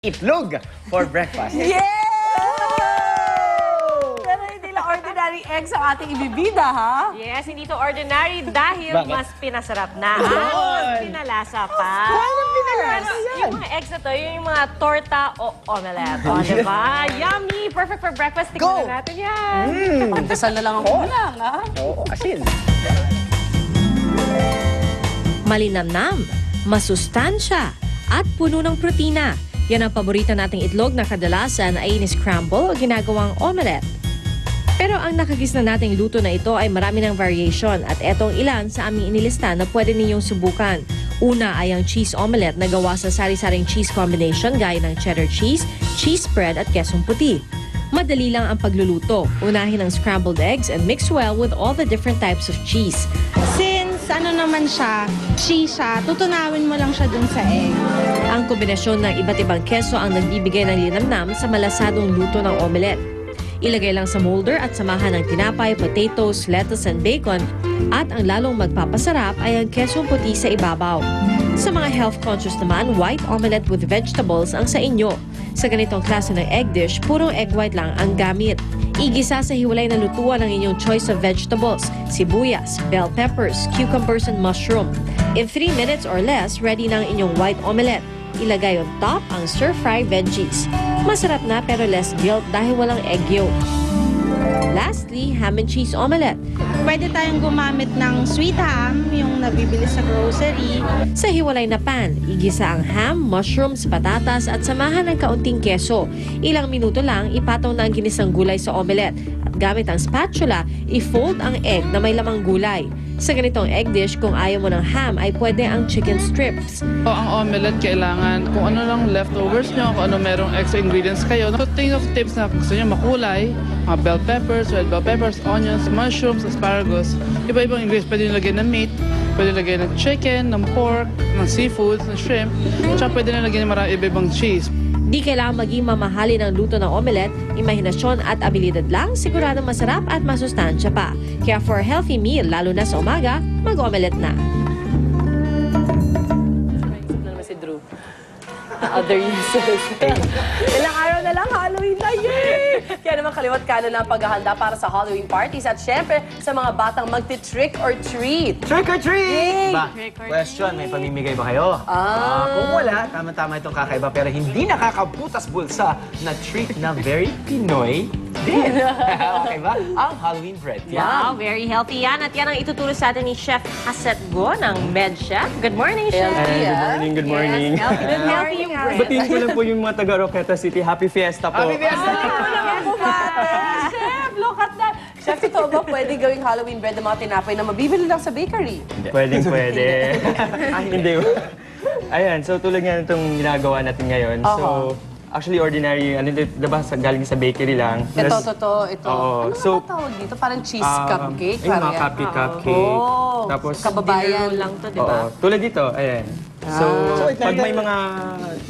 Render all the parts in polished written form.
Itlog for breakfast. Yeah! Pero hindi lang ordinary eggs ang ating ibibida, ha? Yes, hindi to ordinary dahil Bakit? mas pinasarap na at mas pinalasa pa. Paano pinalasa Yes, yan? yung mga eggs na to, yun yung mga torta o omelette. O, diba? Yummy! Perfect for breakfast. Go! Tingnan natin yan. Pandesal na lang ang kulang, ha? Oo, asin. Malinamnam, masustansya, at puno ng protina. Yan ang paborito nating itlog na kadalasan ay ni-scramble o ginagawang omelette. Pero ang nakagisna nating luto na ito ay marami ng variation at etong ilan sa aming inilista na pwede ninyong subukan. Una ay ang cheese omelette na gawa sa sari-saring cheese combination gaya ng cheddar cheese, cheese spread at kesong puti. Madali lang ang pagluluto. Unahin ang scrambled eggs and mix well with all the different types of cheese. Since ano naman siya, cheese siya, tutunawin mo lang siya dun sa egg. Ang kombinasyon ng iba't ibang keso ang nagbibigay ng linamnam sa malasadong luto ng omelette. Ilagay lang sa molder at samahan ng tinapay, potatoes, lettuce and bacon at ang lalong magpapasarap ay ang kesong puti sa ibabaw. Sa mga health-conscious naman, white omelette with vegetables ang sa inyo. Sa ganitong klase ng egg dish, purong egg white lang ang gamit. Igisa sa hiwalay na lutuan ang inyong choice of vegetables, sibuyas, bell peppers, cucumbers, and mushroom. In 3 minutes or less, ready na ang inyong white omelette. Ilagay on top ang stir-fry veggies. Masarap na pero less guilt dahil walang egg yolk. Lastly, ham and cheese omelette. Pwede tayong gumamit ng sweet ham, yung nabibili sa grocery. Sa hiwalay na pan, igisa ang ham, mushrooms, patatas at samahan ng kaunting keso. Ilang minuto lang, ipataw na ang ginisang gulay sa omelette. At gamit ang spatula, i-fold ang egg na may lamang gulay. Sa ganitong egg dish, kung ayaw mo ng ham, ay pwede ang chicken strips. Ang omelette, kailangan kung ano lang leftovers nyo, kung ano merong extra ingredients kayo. So, think of tips na gusto nyo makulay, mga bell peppers, red bell peppers, onions, mushrooms, asparagus. Iba-ibang ingredients. Pwede nyo lagyan ng meat, pwede lagyan ng chicken, ng pork, ng seafood, ng shrimp. Tsaka pwede nyo lagyan ng marami iba-ibang cheese. Di kailangan maging mamahali ng luto ng omelette, imahinasyon at abilidad lang, siguradong masarap at masustansya pa. Kaya for a healthy meal, lalo na sa umaga, mag-omelette na. Naisip na naman si Drew. Other uses. Ilang araw na lang, Halloween na, yay! Kaya naman kaliwat kanan na ang paghahanda para sa Halloween parties at syempre sa mga batang magti-trick or treat. Trick or treat! Yay! Ba, question, may pamimigay ba kayo? Kung wala, tama-tama itong kakaiba pero hindi nakakabutas bulsa na treat na very Pinoy din. Okay ba? Ang Halloween bread. Wow, very healthy yan. At yan ang ituturo sa atin ni Chef Haset Go ng MedChef. Good morning, Chef. Healthy, ah. Good morning. Yes, healthy yung bread. Batiin ko lang po yung mga taga Roqueta City. Happy Fiesta po. Happy Fiesta! Chef, look at that! Chef, totoo ba pwede gawing Halloween bread ng mga tinapay na mabibili lang sa bakery? Pwedeng pwede. Hindi. Ayan, so tulad nga itong ginagawa natin ngayon. So, actually ordinary, ano ito, diba, galing sa bakery lang. Ito, Tas- ito. Oo. Ano So, ba tawag dito? Parang cheese cupcake? Yung mga parang- cupcake. Oh, Tapos, kababayan lang to, di ba? oo, tulad dito, ayan. So, pag may mga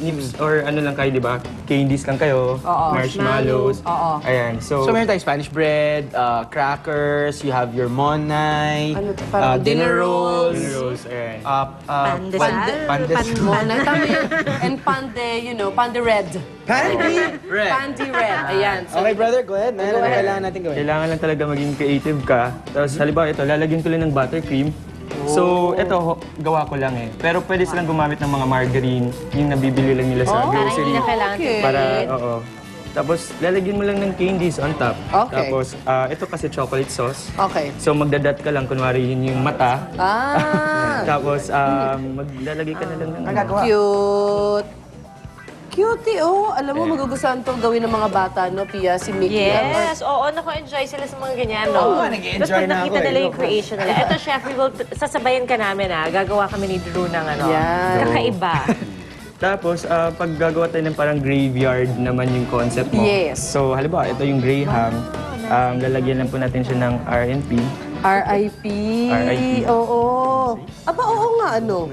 nips or ano lang kayo, di ba? Candies lang kayo, marshmallows. Oo. Ayan, so So, meron tayong Spanish bread, crackers, you have your monay, Ano to? Parang dinner rolls. rolls, ayan. Pandesal. Monay, tama yun. And pande, pande red. Pandi red. Ayan. So, Okay, brother, go ahead, man. Go Ano ahead. kailangan natin gawin? Kailangan lang talaga maging creative ka. Tapos halimbawa ito, lalagyan ko lang ng buttercream. So, ito, gawa ko lang eh. Pero pwede silang gumamit ng mga margarine, yung nabibili lang nila sa Parang hindi grocery. na kailangan. Okay. Para, oo. Tapos, lalagyan mo lang ng candies on top. Okay. Tapos, ito kasi chocolate sauce. Okay. So, magdadat ka lang, kunwari yun yung mata. Tapos, maglalagay ka na lang ng... Cute. Cutie, oh. Alam mo, magugustuhan itong gawin ng mga bata, no, Pia? Si Mickey. Yes, oo, naku-enjoy sila sa mga ganyan, no? Oo, nag-i-enjoy Tapos pag na nakita ako, nila eh. yung creation nila. Ito, Chef, sasabayan ka namin, Gagawa kami ni Drew ng ano. Yan. Kakaiba. Tapos, pag gagawa tayo ng parang graveyard naman yung concept mo. Yes. So, halimbawa, ito yung graham. Lalagyan lang po natin siya ng RNP. R.I.P. R.I.P. Oo. Aba, oo nga, ano?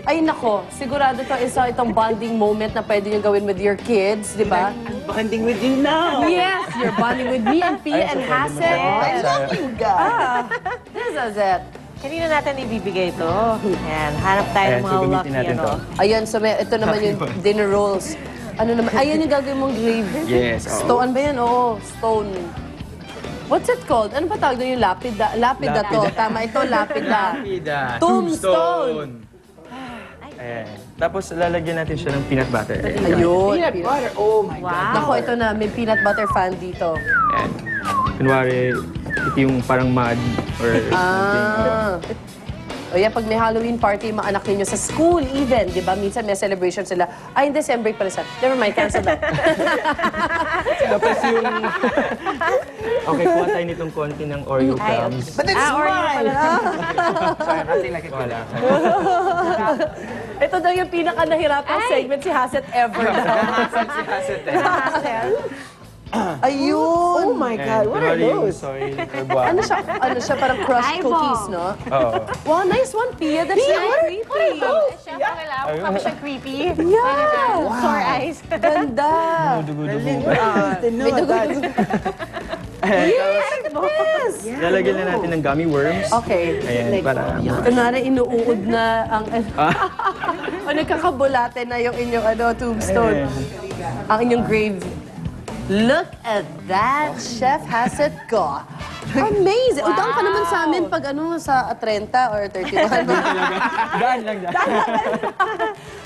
Ay, nako. Sigurado to isa itong bonding moment na pwede nyo gawin with your kids, di ba? Bonding with you now! Yes! You're bonding with me and Pia and Hassel. I love you guys! This is it. Kanina natin ibibigay ito. Yan, hanap tayo ng Ayan, mga so gamitin lucky, natin ano. to. Ayun, so ito naman yung dinner rolls. Ano naman? Ayan yung gagawin mong grave. Yes, oo. Stone ba yan? Oo, stone. What's it called? Ano ba tawag doon yung lapida? Lapida to. Tama, ito lapida. Lapida. Tombstone. Ayan. Tapos lalagyan natin siya ng peanut butter. Ayun. Peanut butter. Oh my God. Nako, ito na. May peanut butter fan dito. Ayan. Kunwari, ito yung parang mud or something. O yan, pag may Halloween party, mga anak ninyo sa school even, di ba? Minsan may celebration sila. Ay, hindi, December pala siya. Never mind, cancel that. Tapos yung... Okay, kuha tayo nitong konti ng Oreo crumbs. But it's mine! Sorry, nothing like it. Wala. Ito daw yung pinaka-nahirapang segment si Haset ever. Nasaan si Haset eh? Ayun! Oh my God, what are Kunwari yung those? soy or guava. Ano siya, parang crushed Eyeball. cookies, no? Oo. Wow, nice one, Pia. That's very creepy. Chef, kailangan mo kami siya creepy. Yeah! Sore eyes. Ganda! Dugo-dugo. May dugo-dugo. Yes! Lalagyan na natin ng gummy worms. Okay. Ayan, para... Kunwari, inuud na ang... o nagkakabulate na yung inyong tombstone. Ang inyong grave. Look at that, Chef Haset ko. Amazing! O, down ka naman sa amin pag sa 30 or 31. Daan lang.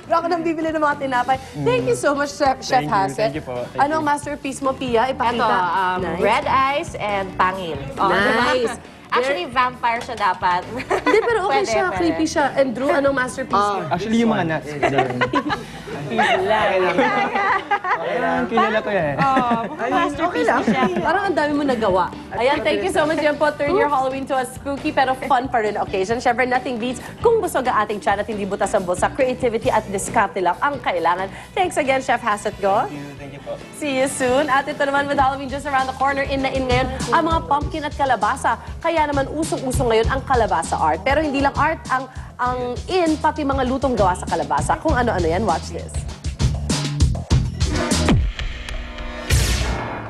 Pero ako nang bibili ng mga tinapay. Thank you so much, Chef Thank you, Haset. thank you po. Thank Anong masterpiece mo, Pia? Ito, Ipakita. Nice. red eyes and pangil. Oh, Nice. diba? Actually, vampire siya dapat. Hindi, pero okay Pwede, siya. pwede. Creepy siya. And Drew, anong masterpiece mo? Actually, yung mga nuts. Kailangan kilala ko yan. Masterpiece ni Chef. Parang ang dami mo nagawa. Ayan, thank you so much. Yan po, turn your Halloween to a spooky pero fun pa rin occasion. Siyempre, nothing beats kung busog ang ating tiyan at hindi butas ang bulsa. Creativity at diskarte lang ang kailangan. Thanks again, Chef Haset Go. Thank you po. See you soon. At ito naman with Halloween just around the corner, in na in ngayon, ang mga pumpkin at kalabasa. Kaya naman usong-usong ngayon ang kalabasa art. Pero hindi lang art ang in, pati mga lutong gawa sa kalabasa. Kung ano-ano yan, watch this.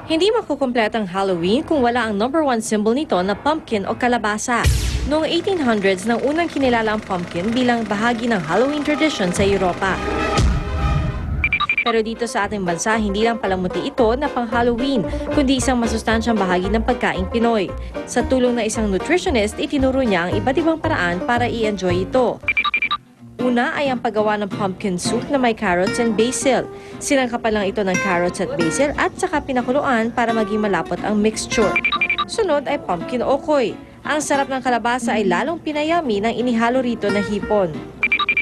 Hindi makukumpleto ang Halloween kung wala ang #1 symbol nito na pumpkin o kalabasa. Noong 1800s nang unang kinilala ang pumpkin bilang bahagi ng Halloween tradition sa Europa. Pero dito sa ating bansa, hindi lang palamuti ito na pang-Halloween, kundi isang masustansyang bahagi ng pagkaing Pinoy. Sa tulong na isang nutritionist, itinuro niya ang iba't ibang paraan para i-enjoy ito. Una ay ang paggawa ng pumpkin soup na may carrots and basil. Sinangkapan lang ito ng carrots at basil at saka pinakuluan para maging malapot ang mixture. Sunod ay pumpkin okoy. Ang sarap ng kalabasa ay lalong pinayami ng inihalo rito na hipon.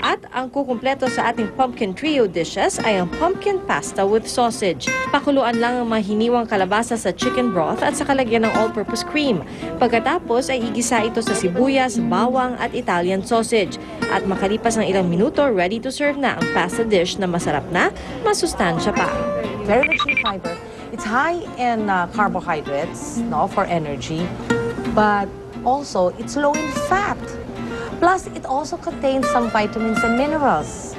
At ang kukumpleto sa ating pumpkin trio dishes ay ang pumpkin pasta with sausage. Pakuluan lang ang mahiniwang kalabasa sa chicken broth at saka lagyan ng all-purpose cream. Pagkatapos ay igisa ito sa sibuyas, bawang at Italian sausage. At makalipas ng ilang minuto, ready to serve na ang pasta dish na masarap na, masustansya pa. Very rich in fiber. It's high in carbohydrates, no, for energy, but also it's low in fat. Plus, it also contains some vitamins and minerals.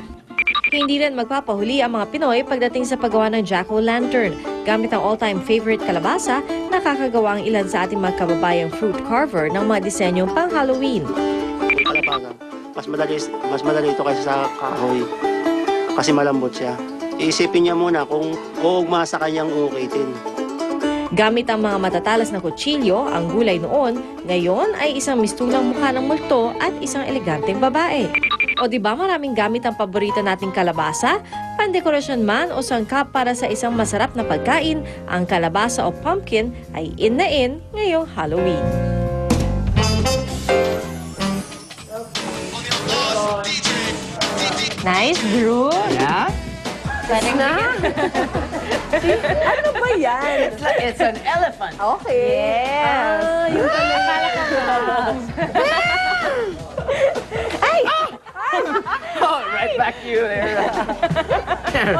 Hindi rin magpapahuli ang mga Pinoy pagdating sa paggawa ng jack-o'-lantern. Gamit ang all-time favorite kalabasa, nakakagawa ang ilan sa ating mga kababayang fruit carver ng mga disenyong pang-Halloween. Kalabasa. Mas madali ito kaysa sa kahoy. Kasi malambot siya. Iisipin niya muna kung uugma sa kanyang uukitin. Gamit ang mga matatalas na kutsilyo, ang gulay noon, ngayon ay isang mistulang mukha ng multo at isang eleganteng babae. O di ba maraming gamit ang paborito nating kalabasa? Pandekorasyon man o sangkap para sa isang masarap na pagkain, ang kalabasa o pumpkin ay in na in ngayong Halloween. Nice, Drew. Yeah? Pwede na. Ano ba yan? It's an elephant. Okay. Yes. Yun Akala ko Oh, right back to you there.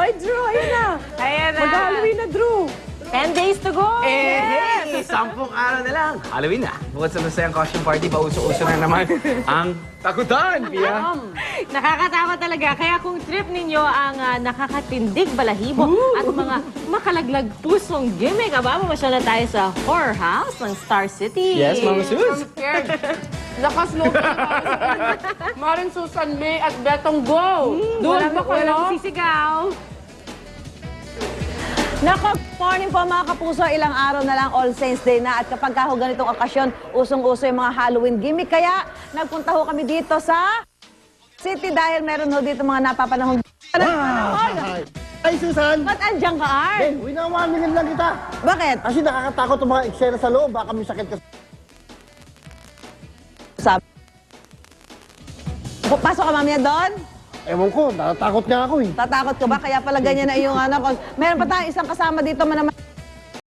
Oy, Drew, ayun na. Ayan na. Mag-Halloween na, Drew. 10 days to go. Hey, 10 araw na lang. Halloween na. Bukod sa masayang costume party, pauso-uso na naman ang takutan, Pia. Nakakatakot talaga. Kaya kung trip ninyo ang nakakatindig balahibo at mga makalaglag pusong gimmick, mamamasya na tayo sa horror house ng Star City. Yes, Mama Sus. Lakas loob na Marin Susan May at Betong Go. Doon ba kayo? Sisigaw. Nako, morning po mga kapuso, ilang araw na lang All Saints Day na at kapag ho ganitong okasyon, usong-uso yung mga Halloween gimmick. Kaya nagpunta ho kami dito sa City dahil meron ho dito mga napapanahong Ay, Susan! Ba't andyan ka, Art? Ben, winawamingin lang kita. Bakit? Kasi nakakatakot ang mga eksena sa loob. Baka may sakit ka. Pasok ka mamaya doon? Ewan ko, natatakot nga ako eh. Tatakot ka ba? Kaya pala ganyan na yung ano. Meron pa tayong isang kasama dito man naman